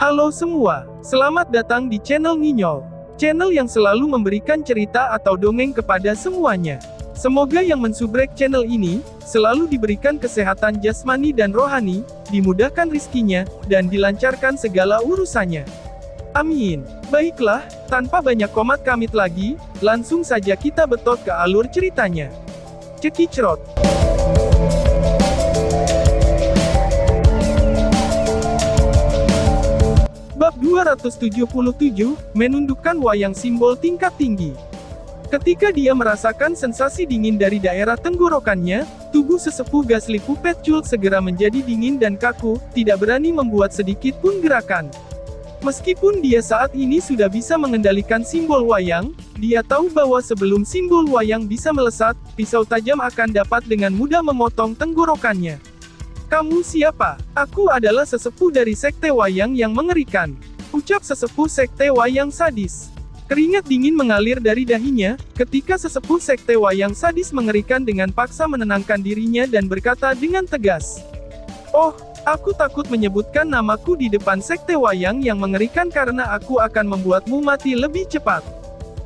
Halo semua, selamat datang di channel Nginyol. Channel yang selalu memberikan cerita atau dongeng kepada semuanya. Semoga yang mensubrek channel ini, selalu diberikan kesehatan jasmani dan rohani, dimudahkan rizkinya, dan dilancarkan segala urusannya. Amin. Baiklah, tanpa banyak komat kamit lagi, langsung saja kita betot ke alur ceritanya. Cekicrot. Bab 277, menundukkan wayang simbol tingkat tinggi. Ketika dia merasakan sensasi dingin dari daerah tenggorokannya, tubuh sesepuh Gasly Puppet Cult segera menjadi dingin dan kaku, tidak berani membuat sedikit pun gerakan. Meskipun dia saat ini sudah bisa mengendalikan simbol wayang, dia tahu bahwa sebelum simbol wayang bisa melesat, pisau tajam akan dapat dengan mudah memotong tenggorokannya. Kamu siapa? Aku adalah sesepuh dari Sekte Wayang yang mengerikan. Ucap sesepuh Sekte Wayang sadis. Keringat dingin mengalir dari dahinya, ketika sesepuh Sekte Wayang sadis mengerikan dengan paksa menenangkan dirinya dan berkata dengan tegas. Oh, aku takut menyebutkan namaku di depan Sekte Wayang yang mengerikan karena aku akan membuatmu mati lebih cepat.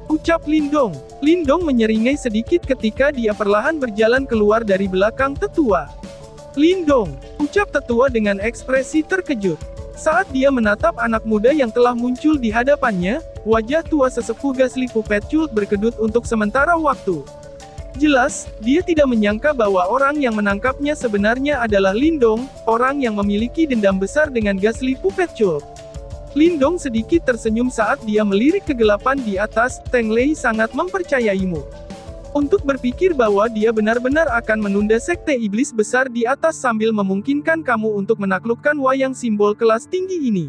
Ucap Lindong. Lindong menyeringai sedikit ketika dia perlahan berjalan keluar dari belakang tetua. Lindong, ucap tetua dengan ekspresi terkejut. Saat dia menatap anak muda yang telah muncul di hadapannya, wajah tua sesepuh Gasly Puppet Cult berkedut untuk sementara waktu. Jelas, dia tidak menyangka bahwa orang yang menangkapnya sebenarnya adalah Lindong, orang yang memiliki dendam besar dengan Gasly Puppet Cult. Lindong sedikit tersenyum saat dia melirik kegelapan di atas. Teng Lei sangat mempercayaimu. Untuk berpikir bahwa dia benar-benar akan menunda sekte iblis besar di atas sambil memungkinkan kamu untuk menaklukkan wayang simbol kelas tinggi ini.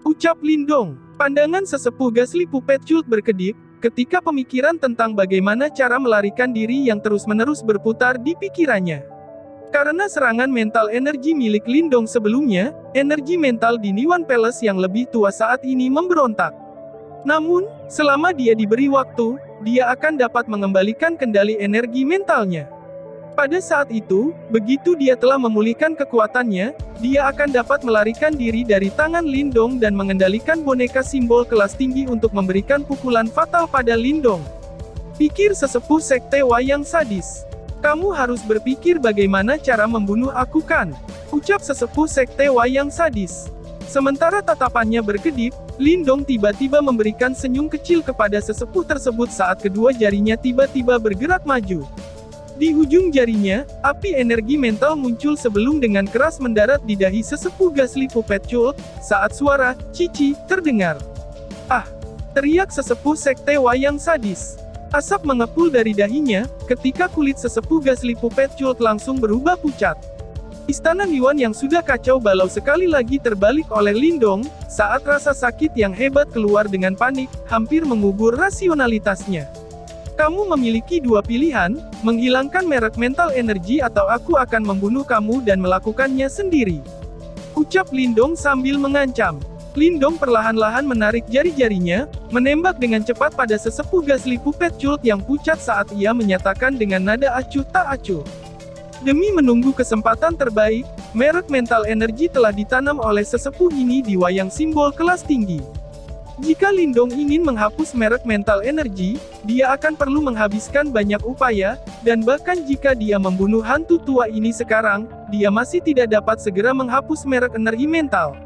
Ucap Lindong. Pandangan sesepuh Gasly Puppet Cult berkedip, ketika pemikiran tentang bagaimana cara melarikan diri yang terus-menerus berputar di pikirannya. Karena serangan mental energi milik Lindong sebelumnya, energi mental di Niwan Palace yang lebih tua saat ini memberontak. Namun, selama dia diberi waktu, dia akan dapat mengembalikan kendali energi mentalnya. Pada saat itu, begitu dia telah memulihkan kekuatannya, dia akan dapat melarikan diri dari tangan Lindong dan mengendalikan boneka simbol kelas tinggi untuk memberikan pukulan fatal pada Lindong. Pikir sesepuh Sekte Wayang sadis. Kamu harus berpikir bagaimana cara membunuh aku kan? Ucap sesepuh Sekte Wayang sadis. Sementara tatapannya berkedip, Lindong tiba-tiba memberikan senyum kecil kepada sesepuh tersebut saat kedua jarinya tiba-tiba bergerak maju. Di ujung jarinya, api energi mental muncul sebelum dengan keras mendarat di dahi sesepuh Gasly Puppet Cult, saat suara "Cici" terdengar. Ah! Teriak sesepuh Sekte Wayang sadis. Asap mengepul dari dahinya, ketika kulit sesepuh Gasly Puppet Cult langsung berubah pucat. Istana Niwan yang sudah kacau balau sekali lagi terbalik oleh Lindong, saat rasa sakit yang hebat keluar dengan panik, hampir mengubur rasionalitasnya. Kamu memiliki dua pilihan, menghilangkan merek mental energi atau aku akan membunuh kamu dan melakukannya sendiri. Ucap Lindong sambil mengancam. Lindong perlahan-lahan menarik jari-jarinya, menembak dengan cepat pada sesepuh Gasly Puppet Cult yang pucat saat ia menyatakan dengan nada acuh tak acuh. Demi menunggu kesempatan terbaik, merek mental energi telah ditanam oleh sesepuh ini di wayang simbol kelas tinggi. Jika Lindong ingin menghapus merek mental energi, dia akan perlu menghabiskan banyak upaya, dan bahkan jika dia membunuh hantu tua ini sekarang, dia masih tidak dapat segera menghapus merek energi mental.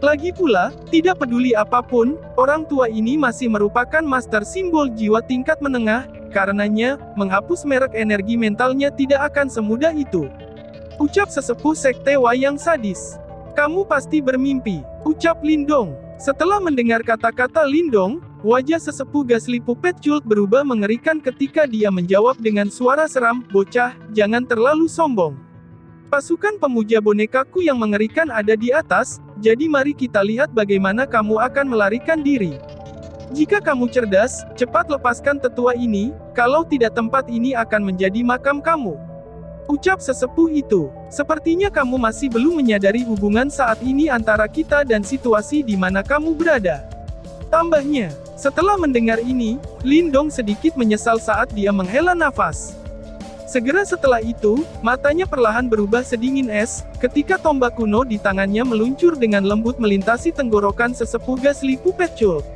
Lagi pula, tidak peduli apapun, orang tua ini masih merupakan master simbol jiwa tingkat menengah, karenanya, menghapus merek energi mentalnya tidak akan semudah itu. Ucap sesepuh Sekte Wayang sadis. Kamu pasti bermimpi, ucap Lindong. Setelah mendengar kata-kata Lindong, wajah sesepuh Gasly Puppet Cult berubah mengerikan ketika dia menjawab dengan suara seram, bocah, jangan terlalu sombong. Pasukan pemuja bonekaku yang mengerikan ada di atas, jadi mari kita lihat bagaimana kamu akan melarikan diri. Jika kamu cerdas, cepat lepaskan tetua ini, kalau tidak tempat ini akan menjadi makam kamu. Ucap sesepuh itu. Sepertinya kamu masih belum menyadari hubungan saat ini antara kita dan situasi di mana kamu berada. Tambahnya, setelah mendengar ini, Lindong sedikit menyesal saat dia menghela nafas. Segera setelah itu, matanya perlahan berubah sedingin es, ketika tombak kuno di tangannya meluncur dengan lembut melintasi tenggorokan sesepuh Ghastly Puppet Cult.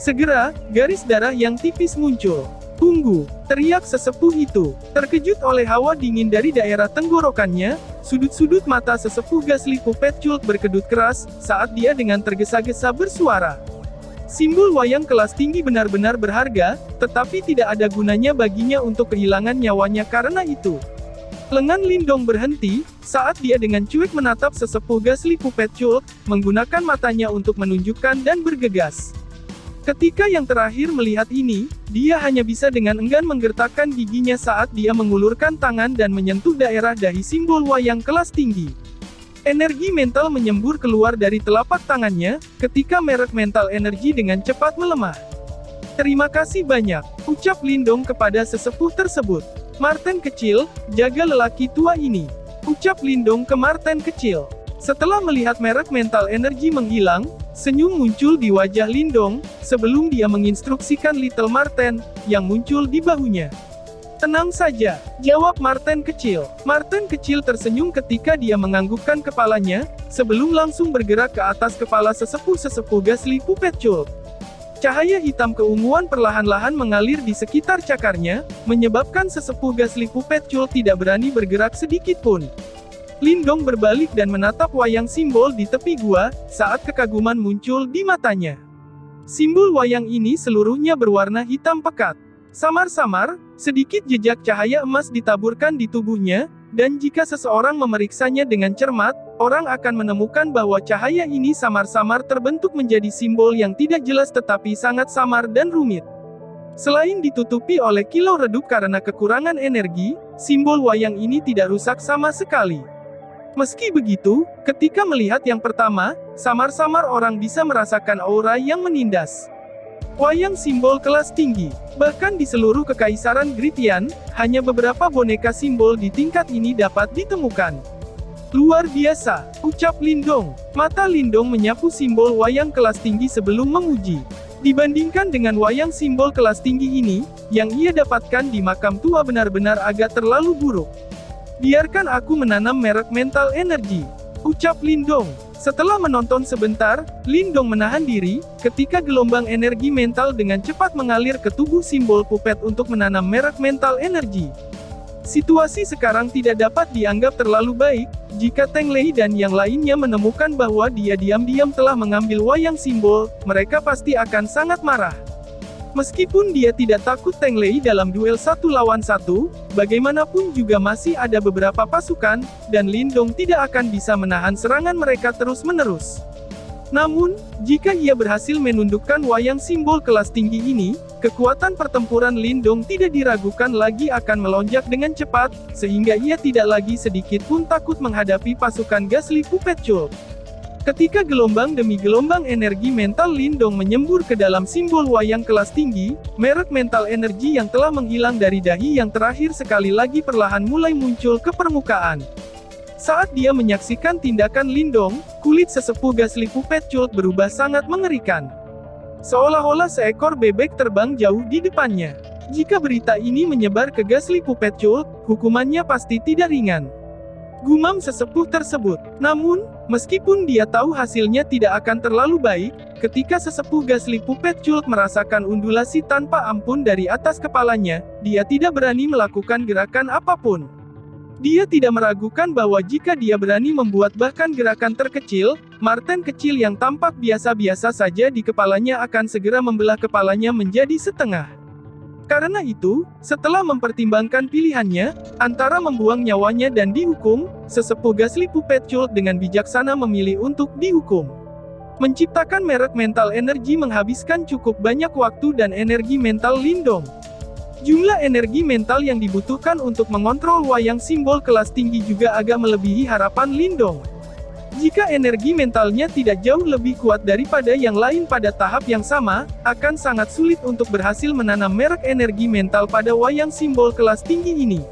Segera, garis darah yang tipis muncul. "Tunggu!" teriak sesepuh itu. Terkejut oleh hawa dingin dari daerah tenggorokannya, sudut-sudut mata sesepuh Ghastly Puppet Cult berkedut keras, saat dia dengan tergesa-gesa bersuara. Simbol wayang kelas tinggi benar-benar berharga, tetapi tidak ada gunanya baginya untuk kehilangan nyawanya karena itu. Lengan Lindong berhenti, saat dia dengan cuek menatap sesepuh Ghastly Puppet Cult, menggunakan matanya untuk menunjukkan dan bergegas. Ketika yang terakhir melihat ini, dia hanya bisa dengan enggan menggertakkan giginya saat dia mengulurkan tangan dan menyentuh daerah dahi simbol wayang kelas tinggi. Energi mental menyembur keluar dari telapak tangannya, ketika merek mental energi dengan cepat melemah. "Terima kasih banyak," ucap Lindong kepada sesepuh tersebut. "Marten kecil, jaga lelaki tua ini," ucap Lindong ke Marten kecil. Setelah melihat merek mental energi menghilang, senyum muncul di wajah Lindong, sebelum dia menginstruksikan Little Marten, yang muncul di bahunya. "Tenang saja," jawab Marten kecil. Marten kecil tersenyum ketika dia menganggukkan kepalanya, sebelum langsung bergerak ke atas kepala sesepuh-sesepuh Ghastly Puppet Cult. Cahaya hitam keunguan perlahan-lahan mengalir di sekitar cakarnya, menyebabkan sesepuh Ghastly Puppet Cult tidak berani bergerak sedikit pun. Lindong berbalik dan menatap wayang simbol di tepi gua, saat kekaguman muncul di matanya. Simbol wayang ini seluruhnya berwarna hitam pekat. Samar-samar, sedikit jejak cahaya emas ditaburkan di tubuhnya, dan jika seseorang memeriksanya dengan cermat, orang akan menemukan bahwa cahaya ini samar-samar terbentuk menjadi simbol yang tidak jelas tetapi sangat samar dan rumit. Selain ditutupi oleh kilau redup karena kekurangan energi, simbol wayang ini tidak rusak sama sekali. Meski begitu, ketika melihat yang pertama, samar-samar orang bisa merasakan aura yang menindas. Wayang simbol kelas tinggi. Bahkan di seluruh kekaisaran Gritian, hanya beberapa boneka simbol di tingkat ini dapat ditemukan. "Luar biasa," ucap Lindong. Mata Lindong menyapu simbol wayang kelas tinggi sebelum menguji. Dibandingkan dengan wayang simbol kelas tinggi ini, yang ia dapatkan di makam tua benar-benar agak terlalu buruk. "Biarkan aku menanam merek mental energi," ucap Lindong. Setelah menonton sebentar, Lindong menahan diri, ketika gelombang energi mental dengan cepat mengalir ke tubuh simbol puppet untuk menanam merek mental energi. Situasi sekarang tidak dapat dianggap terlalu baik, jika Teng Lei dan yang lainnya menemukan bahwa dia diam-diam telah mengambil wayang simbol, mereka pasti akan sangat marah. Meskipun dia tidak takut Teng Lei dalam duel 1 lawan 1, bagaimanapun juga masih ada beberapa pasukan, dan Lindong tidak akan bisa menahan serangan mereka terus-menerus. Namun, jika ia berhasil menundukkan wayang simbol kelas tinggi ini, kekuatan pertempuran Lindong tidak diragukan lagi akan melonjak dengan cepat, sehingga ia tidak lagi sedikit pun takut menghadapi pasukan Ghastly Puppet Cult. Ketika gelombang demi gelombang energi mental Lindong menyembur ke dalam simbol wayang kelas tinggi, merek mental energi yang telah menghilang dari dahi yang terakhir sekali lagi perlahan mulai muncul ke permukaan. Saat dia menyaksikan tindakan Lindong, kulit sesepuh Ghastly Puppet Cult berubah sangat mengerikan. Seolah-olah seekor bebek terbang jauh di depannya. Jika berita ini menyebar ke Ghastly Puppet Cult, hukumannya pasti tidak ringan. Gumam sesepuh tersebut. Namun, meskipun dia tahu hasilnya tidak akan terlalu baik, ketika sesepuh Ghastly Puppet Cult merasakan undulasi tanpa ampun dari atas kepalanya, dia tidak berani melakukan gerakan apapun. Dia tidak meragukan bahwa jika dia berani membuat bahkan gerakan terkecil, Marten kecil yang tampak biasa-biasa saja di kepalanya akan segera membelah kepalanya menjadi setengah. Karena itu, setelah mempertimbangkan pilihannya, antara membuang nyawanya dan dihukum, sesepuh Ghastly Puppet Cult dengan bijaksana memilih untuk dihukum. Menciptakan merek mental energi menghabiskan cukup banyak waktu dan energi mental Lindong. Jumlah energi mental yang dibutuhkan untuk mengontrol wayang simbol kelas tinggi juga agak melebihi harapan Lindong. Jika energi mentalnya tidak jauh lebih kuat daripada yang lain pada tahap yang sama, akan sangat sulit untuk berhasil menanam merek energi mental pada wayang simbol kelas tinggi ini.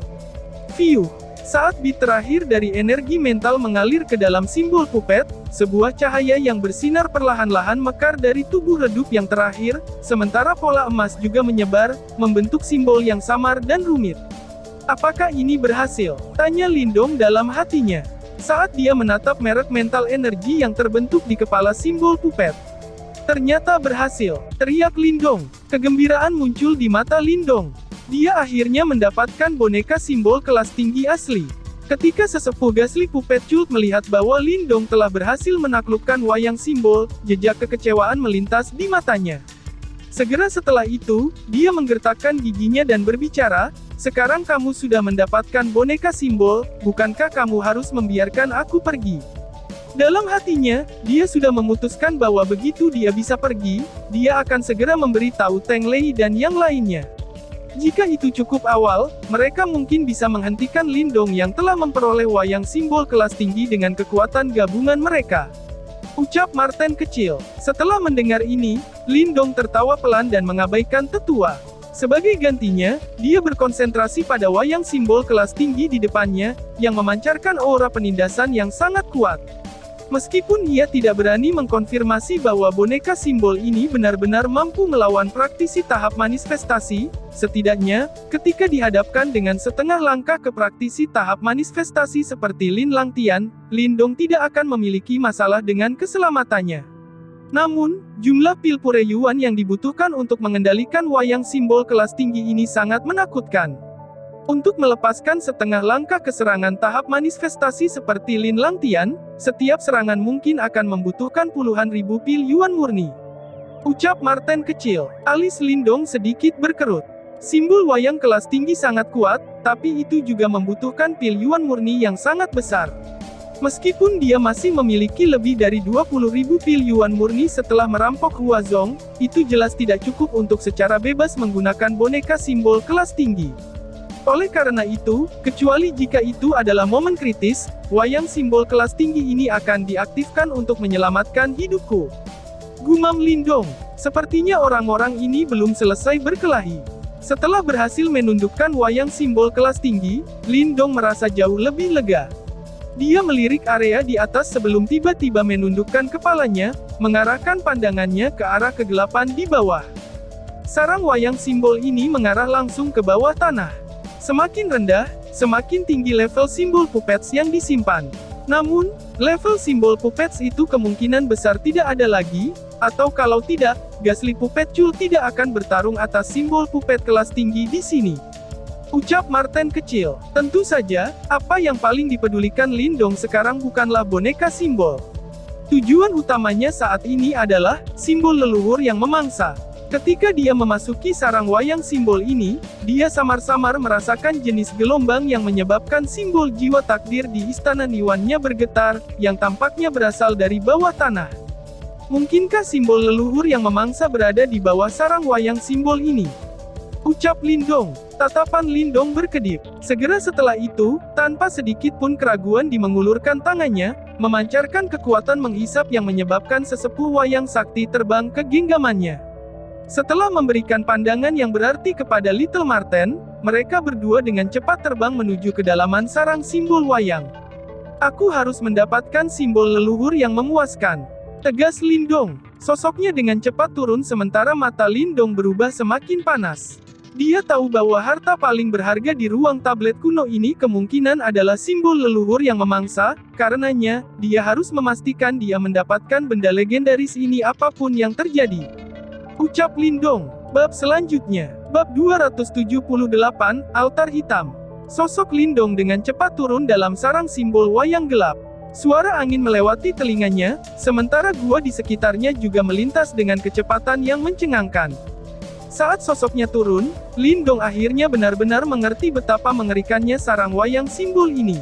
View. Saat bit terakhir dari energi mental mengalir ke dalam simbol puppet, sebuah cahaya yang bersinar perlahan-lahan mekar dari tubuh redup yang terakhir, sementara pola emas juga menyebar, membentuk simbol yang samar dan rumit. Apakah ini berhasil? Tanya Lindong dalam hatinya. Saat dia menatap merek mental energi yang terbentuk di kepala simbol pupet. Ternyata berhasil, teriak Lindong. Kegembiraan muncul di mata Lindong. Dia akhirnya mendapatkan boneka simbol kelas tinggi asli. Ketika sesepuh Gasly Puppet Cult melihat bahwa Lindong telah berhasil menaklukkan wayang simbol, jejak kekecewaan melintas di matanya. Segera setelah itu, dia menggertakkan giginya dan berbicara, "Sekarang kamu sudah mendapatkan boneka simbol, bukankah kamu harus membiarkan aku pergi?" Dalam hatinya, dia sudah memutuskan bahwa begitu dia bisa pergi, dia akan segera memberitahu Teng Lei dan yang lainnya. Jika itu cukup awal, mereka mungkin bisa menghentikan Lindong yang telah memperoleh wayang simbol kelas tinggi dengan kekuatan gabungan mereka. Ucap Marten kecil. Setelah mendengar ini, Lindong tertawa pelan dan mengabaikan tetua. Sebagai gantinya, dia berkonsentrasi pada wayang simbol kelas tinggi di depannya, yang memancarkan aura penindasan yang sangat kuat. Meskipun ia tidak berani mengkonfirmasi bahwa boneka simbol ini benar-benar mampu melawan praktisi tahap manifestasi, setidaknya, ketika dihadapkan dengan setengah langkah ke praktisi tahap manifestasi seperti Lin Langtian, Lindong tidak akan memiliki masalah dengan keselamatannya. Namun, jumlah pil pure yuan yang dibutuhkan untuk mengendalikan wayang simbol kelas tinggi ini sangat menakutkan. Untuk melepaskan setengah langkah ke serangan tahap manifestasi seperti Lin Langtian, setiap serangan mungkin akan membutuhkan puluhan ribu pil yuan murni. Ucap Marten kecil. Alis Lindong sedikit berkerut. Simbol wayang kelas tinggi sangat kuat, tapi itu juga membutuhkan pil yuan murni yang sangat besar. Meskipun dia masih memiliki lebih dari 20.000 pil yuan murni setelah merampok Huazong, itu jelas tidak cukup untuk secara bebas menggunakan boneka simbol kelas tinggi. Oleh karena itu, kecuali jika itu adalah momen kritis, wayang simbol kelas tinggi ini akan diaktifkan untuk menyelamatkan hidupku. Gumam Lindong. Sepertinya orang-orang ini belum selesai berkelahi. Setelah berhasil menundukkan wayang simbol kelas tinggi, Lindong merasa jauh lebih lega. Dia melirik area di atas sebelum tiba-tiba menundukkan kepalanya, mengarahkan pandangannya ke arah kegelapan di bawah. Sarang wayang simbol ini mengarah langsung ke bawah tanah. Semakin rendah, semakin tinggi level simbol puppets yang disimpan. Namun, level simbol puppets itu kemungkinan besar tidak ada lagi, atau kalau tidak, Gasly Puppet Cult tidak akan bertarung atas simbol puppet kelas tinggi di sini. Ucap Marten kecil. Tentu saja, apa yang paling dipedulikan Lindong sekarang bukanlah boneka simbol. Tujuan utamanya saat ini adalah simbol leluhur yang memangsa. Ketika dia memasuki sarang wayang simbol ini, dia samar-samar merasakan jenis gelombang yang menyebabkan simbol jiwa takdir di istana Niwannya bergetar, yang tampaknya berasal dari bawah tanah. Mungkinkah simbol leluhur yang memangsa berada di bawah sarang wayang simbol ini? Ucap Lindong. Tatapan Lindong berkedip. Segera setelah itu, tanpa sedikit pun keraguan mengulurkan tangannya, memancarkan kekuatan menghisap yang menyebabkan sesepuh wayang sakti terbang ke genggamannya. Setelah memberikan pandangan yang berarti kepada Little Marten, mereka berdua dengan cepat terbang menuju kedalaman sarang simbol wayang. Aku harus mendapatkan simbol leluhur yang memuaskan. Tegas Lindong. Sosoknya dengan cepat turun sementara mata Lindong berubah semakin panas. Dia tahu bahwa harta paling berharga di ruang tablet kuno ini kemungkinan adalah simbol leluhur yang memangsa, karenanya, dia harus memastikan dia mendapatkan benda legendaris ini apapun yang terjadi. Ucap Lindong. Bab selanjutnya. Bab 278, Altar Hitam. Sosok Lindong dengan cepat turun dalam sarang simbol wayang gelap. Suara angin melewati telinganya, sementara gua di sekitarnya juga melintas dengan kecepatan yang mencengangkan. Saat sosoknya turun, Lindong akhirnya benar-benar mengerti betapa mengerikannya sarang wayang simbol ini.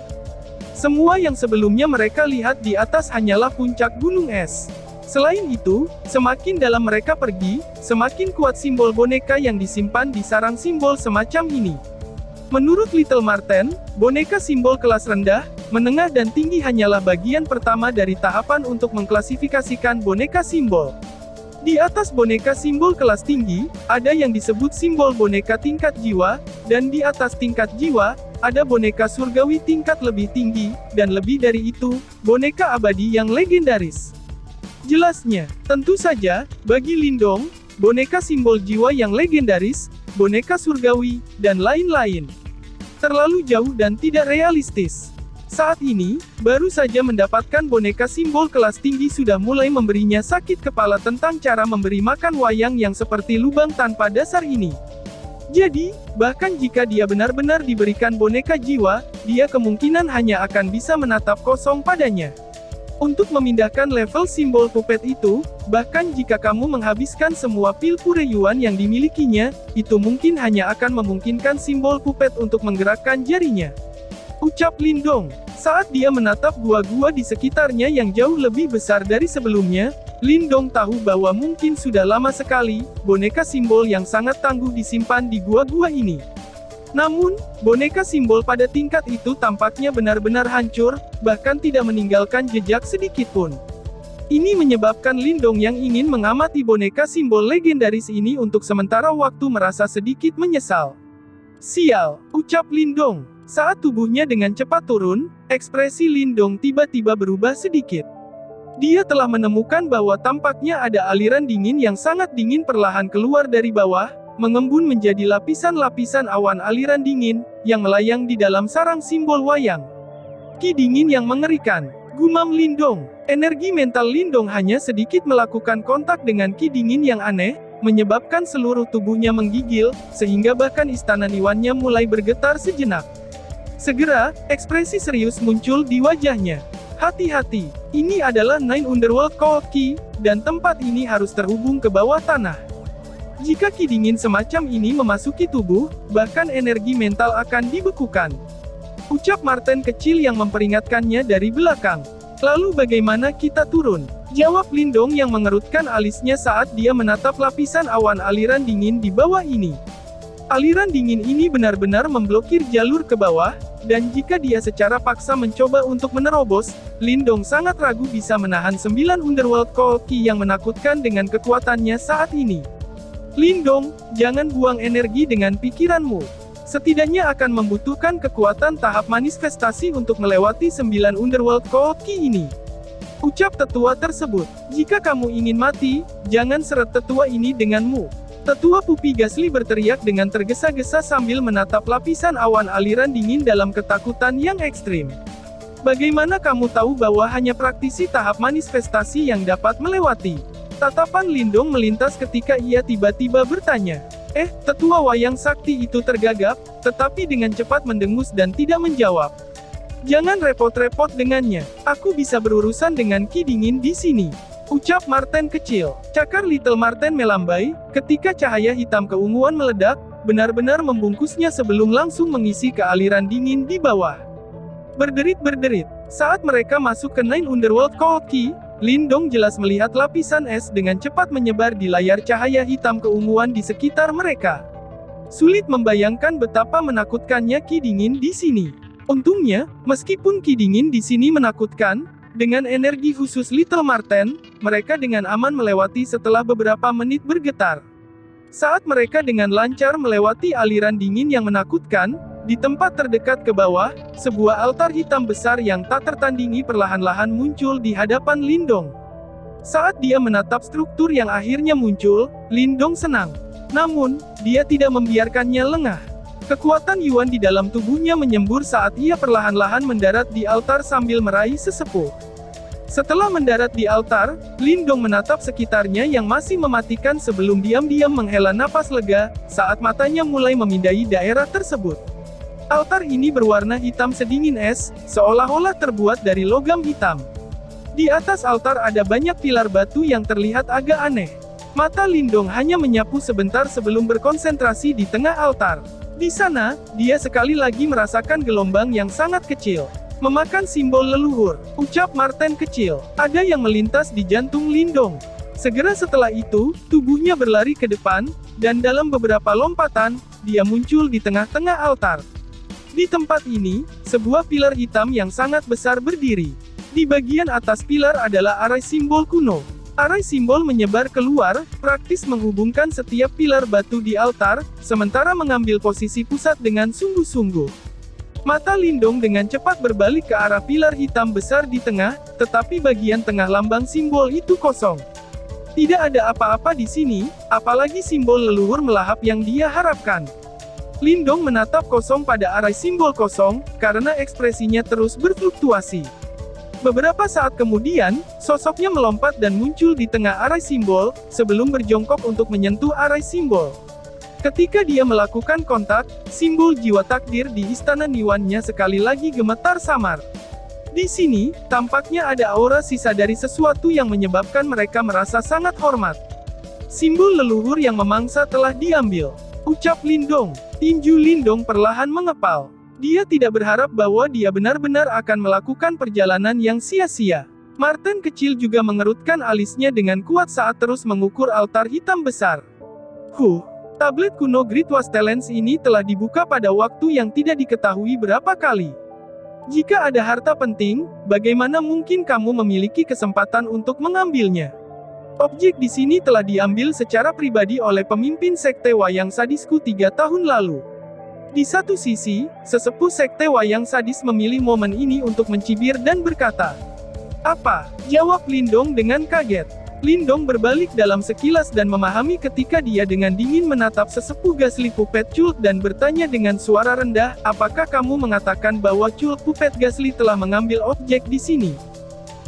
Semua yang sebelumnya mereka lihat di atas hanyalah puncak gunung es. Selain itu, semakin dalam mereka pergi, semakin kuat simbol boneka yang disimpan di sarang simbol semacam ini. Menurut Little Marten, boneka simbol kelas rendah, menengah dan tinggi hanyalah bagian pertama dari tahapan untuk mengklasifikasikan boneka simbol. Di atas boneka simbol kelas tinggi, ada yang disebut simbol boneka tingkat jiwa, dan di atas tingkat jiwa, ada boneka surgawi tingkat lebih tinggi, dan lebih dari itu, boneka abadi yang legendaris. Jelasnya, tentu saja, bagi Lindong, boneka simbol jiwa yang legendaris, boneka surgawi, dan lain-lain. Terlalu jauh dan tidak realistis. Saat ini, baru saja mendapatkan boneka simbol kelas tinggi sudah mulai memberinya sakit kepala tentang cara memberi makan wayang yang seperti lubang tanpa dasar ini. Jadi, bahkan jika dia benar-benar diberikan boneka jiwa, dia kemungkinan hanya akan bisa menatap kosong padanya. Untuk memindahkan level simbol puppet itu, bahkan jika kamu menghabiskan semua pil pure yuan yang dimilikinya, itu mungkin hanya akan memungkinkan simbol puppet untuk menggerakkan jarinya. Ucap Lindong. Saat dia menatap gua-gua di sekitarnya yang jauh lebih besar dari sebelumnya, Lindong tahu bahwa mungkin sudah lama sekali, boneka simbol yang sangat tangguh disimpan di gua-gua ini. Namun, boneka simbol pada tingkat itu tampaknya benar-benar hancur, bahkan tidak meninggalkan jejak sedikitpun. Ini menyebabkan Lindong yang ingin mengamati boneka simbol legendaris ini untuk sementara waktu merasa sedikit menyesal. Sial, ucap Lindong. Saat tubuhnya dengan cepat turun, ekspresi Lindong tiba-tiba berubah sedikit. Dia telah menemukan bahwa tampaknya ada aliran dingin yang sangat dingin perlahan keluar dari bawah, mengembun menjadi lapisan-lapisan awan aliran dingin, yang melayang di dalam sarang simbol wayang. Ki dingin yang mengerikan, gumam Lindong. Energi mental Lindong hanya sedikit melakukan kontak dengan ki dingin yang aneh, menyebabkan seluruh tubuhnya menggigil, sehingga bahkan istana Niwannya mulai bergetar sejenak. Segera, ekspresi serius muncul di wajahnya. Hati-hati, ini adalah Nine Underworld Cold Ki, dan tempat ini harus terhubung ke bawah tanah. Jika ki dingin semacam ini memasuki tubuh, bahkan energi mental akan dibekukan. Ucap Martin kecil yang memperingatkannya dari belakang. Lalu bagaimana kita turun? Jawab Lindong yang mengerutkan alisnya saat dia menatap lapisan awan aliran dingin di bawah ini. Aliran dingin ini benar-benar memblokir jalur ke bawah, dan jika dia secara paksa mencoba untuk menerobos, Lindong sangat ragu bisa menahan 9 Underworld Cold Ki yang menakutkan dengan kekuatannya saat ini. Lindong, jangan buang energi dengan pikiranmu. Setidaknya akan membutuhkan kekuatan tahap manifestasi untuk melewati 9 Underworld Cold Ki ini. Ucap tetua tersebut, jika kamu ingin mati, jangan seret tetua ini denganmu. Tetua Pupi Gasly berteriak dengan tergesa-gesa sambil menatap lapisan awan aliran dingin dalam ketakutan yang ekstrim. Bagaimana kamu tahu bahwa hanya praktisi tahap manifestasi yang dapat melewati? Tatapan Lindong melintas ketika ia tiba-tiba bertanya. Tetua wayang sakti itu tergagap, tetapi dengan cepat mendengus dan tidak menjawab. Jangan repot-repot dengannya, aku bisa berurusan dengan ki dingin di sini. Ucap Martin kecil. Cakar Little Martin melambai, ketika cahaya hitam keunguan meledak, benar-benar membungkusnya sebelum langsung mengisi ke aliran dingin di bawah. Berderit-berderit. Saat mereka masuk ke Nine Underworld Cold Ki, Lindong jelas melihat lapisan es dengan cepat menyebar di layar cahaya hitam keunguan di sekitar mereka. Sulit membayangkan betapa menakutkannya ki dingin di sini. Untungnya, meskipun ki dingin di sini menakutkan, dengan energi khusus Little Martin, mereka dengan aman melewati setelah beberapa menit bergetar. Saat mereka dengan lancar melewati aliran dingin yang menakutkan, di tempat terdekat ke bawah, sebuah altar hitam besar yang tak tertandingi perlahan-lahan muncul di hadapan Lindong. Saat dia menatap struktur yang akhirnya muncul, Lindong senang. Namun, dia tidak membiarkannya lengah. Kekuatan Yuan di dalam tubuhnya menyembur saat ia perlahan-lahan mendarat di altar sambil meraih sesepuh. Setelah mendarat di altar, Lindong menatap sekitarnya yang masih mematikan sebelum diam-diam menghela napas lega, saat matanya mulai memindai daerah tersebut. Altar ini berwarna hitam sedingin es, seolah-olah terbuat dari logam hitam. Di atas altar ada banyak pilar batu yang terlihat agak aneh. Mata Lindong hanya menyapu sebentar sebelum berkonsentrasi di tengah altar. Di sana, dia sekali lagi merasakan gelombang yang sangat kecil. Memakan simbol leluhur, ucap Martin kecil. Ada yang melintas di jantung Lindong. Segera setelah itu, tubuhnya berlari ke depan, dan dalam beberapa lompatan, dia muncul di tengah-tengah altar. Di tempat ini, sebuah pilar hitam yang sangat besar berdiri. Di bagian atas pilar adalah arai simbol kuno. Arai simbol menyebar keluar, praktis menghubungkan setiap pilar batu di altar, sementara mengambil posisi pusat dengan sungguh-sungguh. Mata Lindong dengan cepat berbalik ke arah pilar hitam besar di tengah, tetapi bagian tengah lambang simbol itu kosong. Tidak ada apa-apa di sini, apalagi simbol leluhur melahap yang dia harapkan. Lindong menatap kosong pada arai simbol kosong, karena ekspresinya terus berfluktuasi. Beberapa saat kemudian, sosoknya melompat dan muncul di tengah arai simbol, sebelum berjongkok untuk menyentuh arai simbol. Ketika dia melakukan kontak, simbol jiwa takdir di istana Niwannya sekali lagi gemetar samar. Di sini, tampaknya ada aura sisa dari sesuatu yang menyebabkan mereka merasa sangat hormat. Simbol leluhur yang memangsa telah diambil, ucap Lindong. Tinju Lindong perlahan mengepal. Dia tidak berharap bahwa dia benar-benar akan melakukan perjalanan yang sia-sia. Martin kecil juga mengerutkan alisnya dengan kuat saat terus mengukur altar hitam besar. Tablet kuno Great Waste Talents ini telah dibuka pada waktu yang tidak diketahui berapa kali. Jika ada harta penting, bagaimana mungkin kamu memiliki kesempatan untuk mengambilnya? Objek di sini telah diambil secara pribadi oleh pemimpin Sekte Wayang Sadisku 3 tahun lalu. Di satu sisi, sesepuh Sekte Wayang Sadis memilih momen ini untuk mencibir dan berkata, "Apa?" jawab Lindong dengan kaget. Lindong berbalik dalam sekilas dan memahami ketika dia dengan dingin menatap sesepuh Gasly Puppet Cult dan bertanya dengan suara rendah, "Apakah kamu mengatakan bahwa Cult Puppet Gasly telah mengambil objek di sini?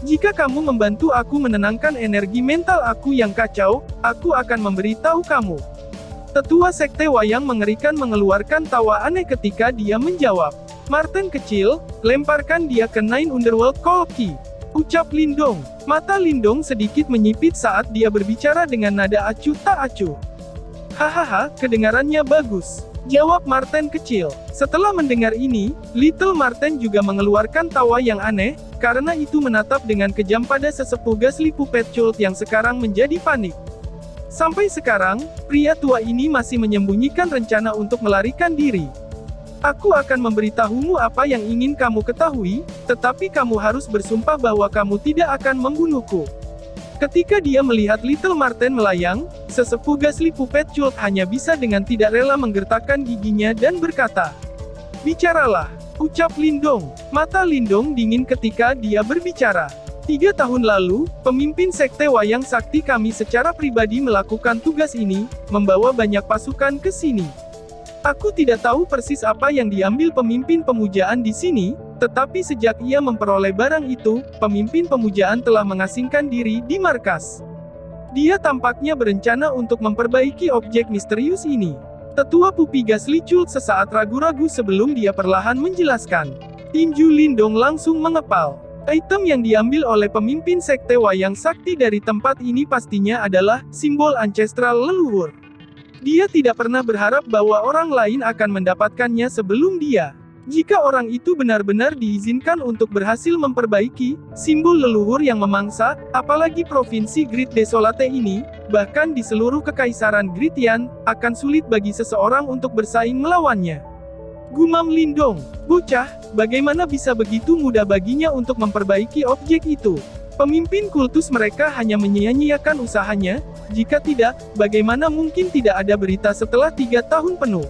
Jika kamu membantu aku menenangkan energi mental aku yang kacau, aku akan memberitahu kamu." Tetua Sekte Wayang mengerikan mengeluarkan tawa aneh ketika dia menjawab, "Martin kecil, lemparkan dia ke Nine Underworld Call Key," ucap Lindong. Mata Lindong sedikit menyipit saat dia berbicara dengan nada acuh tak acuh. "Hahaha, kedengarannya bagus," jawab Martin kecil. Setelah mendengar ini, Little Martin juga mengeluarkan tawa yang aneh, karena itu menatap dengan kejam pada sesepuh Gasly Puppet Cult yang sekarang menjadi panik. Sampai sekarang, pria tua ini masih menyembunyikan rencana untuk melarikan diri. "Aku akan memberitahumu apa yang ingin kamu ketahui, tetapi kamu harus bersumpah bahwa kamu tidak akan membunuhku." Ketika dia melihat Little Martin melayang, sesepuh Gasly Puppet Cult hanya bisa dengan tidak rela menggertakkan giginya dan berkata, "Bicaralah," ucap Lindong. Mata Lindong dingin ketika dia berbicara. 3 tahun lalu, pemimpin Sekte Wayang Sakti kami secara pribadi melakukan tugas ini, membawa banyak pasukan ke sini. Aku tidak tahu persis apa yang diambil pemimpin pemujaan di sini, tetapi sejak ia memperoleh barang itu, pemimpin pemujaan telah mengasingkan diri di markas. Dia tampaknya berencana untuk memperbaiki objek misterius ini. Tetua Pupi Gasly Cult sesaat ragu-ragu sebelum dia perlahan menjelaskan. Tinju Lindong langsung mengepal. Item yang diambil oleh pemimpin Sekte Wayang Sakti dari tempat ini pastinya adalah simbol ancestral leluhur. Dia tidak pernah berharap bahwa orang lain akan mendapatkannya sebelum dia. Jika orang itu benar-benar diizinkan untuk berhasil memperbaiki simbol leluhur yang memangsa, apalagi provinsi Great Desolate ini, bahkan di seluruh kekaisaran Gritian, akan sulit bagi seseorang untuk bersaing melawannya. Gumam Lindong, "Bocah, bagaimana bisa begitu mudah baginya untuk memperbaiki objek itu? Pemimpin kultus mereka hanya menyia-nyiakan usahanya, jika tidak, bagaimana mungkin tidak ada berita setelah 3 tahun penuh?"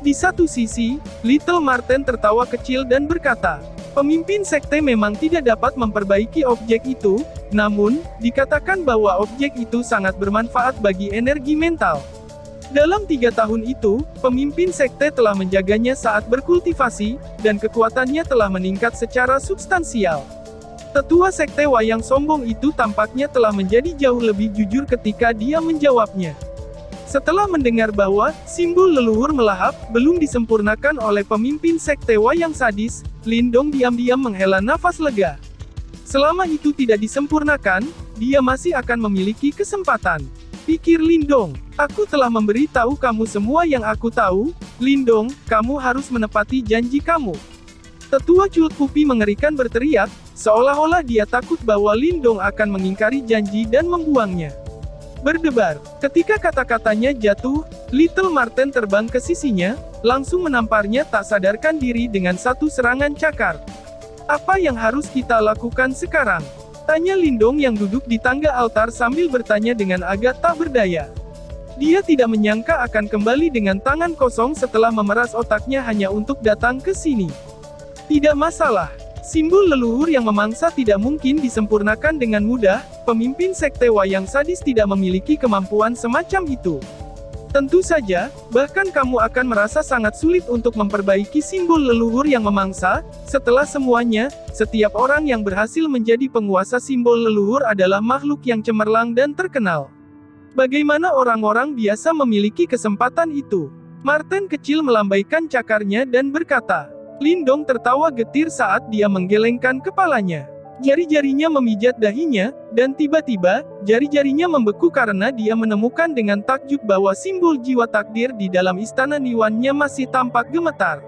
Di satu sisi, Little Martin tertawa kecil dan berkata, "Pemimpin sekte memang tidak dapat memperbaiki objek itu, namun, dikatakan bahwa objek itu sangat bermanfaat bagi energi mental. Dalam 3 tahun itu, pemimpin sekte telah menjaganya saat berkultivasi, dan kekuatannya telah meningkat secara substansial." Tetua Sekte Wayang sombong itu tampaknya telah menjadi jauh lebih jujur ketika dia menjawabnya. Setelah mendengar bahwa simbol leluhur melahap belum disempurnakan oleh pemimpin Sekte Wayang Sadis, Lindong diam-diam menghela nafas lega. Selama itu tidak disempurnakan, dia masih akan memiliki kesempatan. Pikir Lindong, "Aku telah memberitahu kamu semua yang aku tahu, Lindong, kamu harus menepati janji kamu." Tetua Cult Pupi mengerikan berteriak, seolah-olah dia takut bahwa Lindong akan mengingkari janji dan membuangnya. Berdebar. Ketika kata-katanya jatuh, Little Martin terbang ke sisinya, langsung menamparnya tak sadarkan diri dengan satu serangan cakar. "Apa yang harus kita lakukan sekarang?" tanya Lindong yang duduk di tangga altar sambil bertanya dengan agak tak berdaya. Dia tidak menyangka akan kembali dengan tangan kosong setelah memeras otaknya hanya untuk datang ke sini. Tidak masalah. Simbol leluhur yang memangsa tidak mungkin disempurnakan dengan mudah, pemimpin Sekte Wayang Sadis tidak memiliki kemampuan semacam itu. Tentu saja, bahkan kamu akan merasa sangat sulit untuk memperbaiki simbol leluhur yang memangsa. Setelah semuanya, setiap orang yang berhasil menjadi penguasa simbol leluhur adalah makhluk yang cemerlang dan terkenal. Bagaimana orang-orang biasa memiliki kesempatan itu? Marten kecil melambaikan cakarnya dan berkata. Lindong tertawa getir saat dia menggelengkan kepalanya. Jari-jarinya memijat dahinya, dan tiba-tiba, jari-jarinya membeku karena dia menemukan dengan takjub bahwa simbol jiwa takdir di dalam istana Niwannya masih tampak gemetar.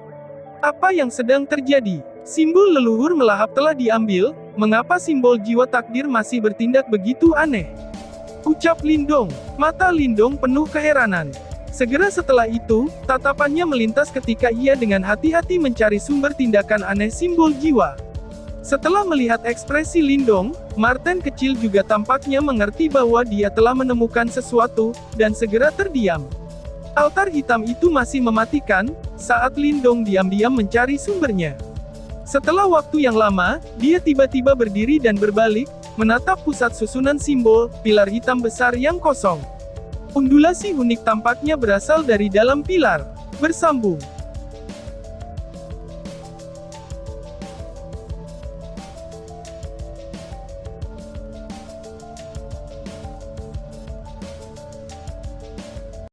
Apa yang sedang terjadi? Simbol leluhur melahap telah diambil, mengapa simbol jiwa takdir masih bertindak begitu aneh? Ucap Lindong. Mata Lindong penuh keheranan. Segera setelah itu, tatapannya melintas ketika ia dengan hati-hati mencari sumber tindakan aneh simbol jiwa. Setelah melihat ekspresi Lindong, Marten kecil juga tampaknya mengerti bahwa dia telah menemukan sesuatu, dan segera terdiam. Altar hitam itu masih mematikan, saat Lindong diam-diam mencari sumbernya. Setelah waktu yang lama, dia tiba-tiba berdiri dan berbalik, menatap pusat susunan simbol, pilar hitam besar yang kosong. Undulasi unik tampaknya berasal dari dalam pilar. Bersambung.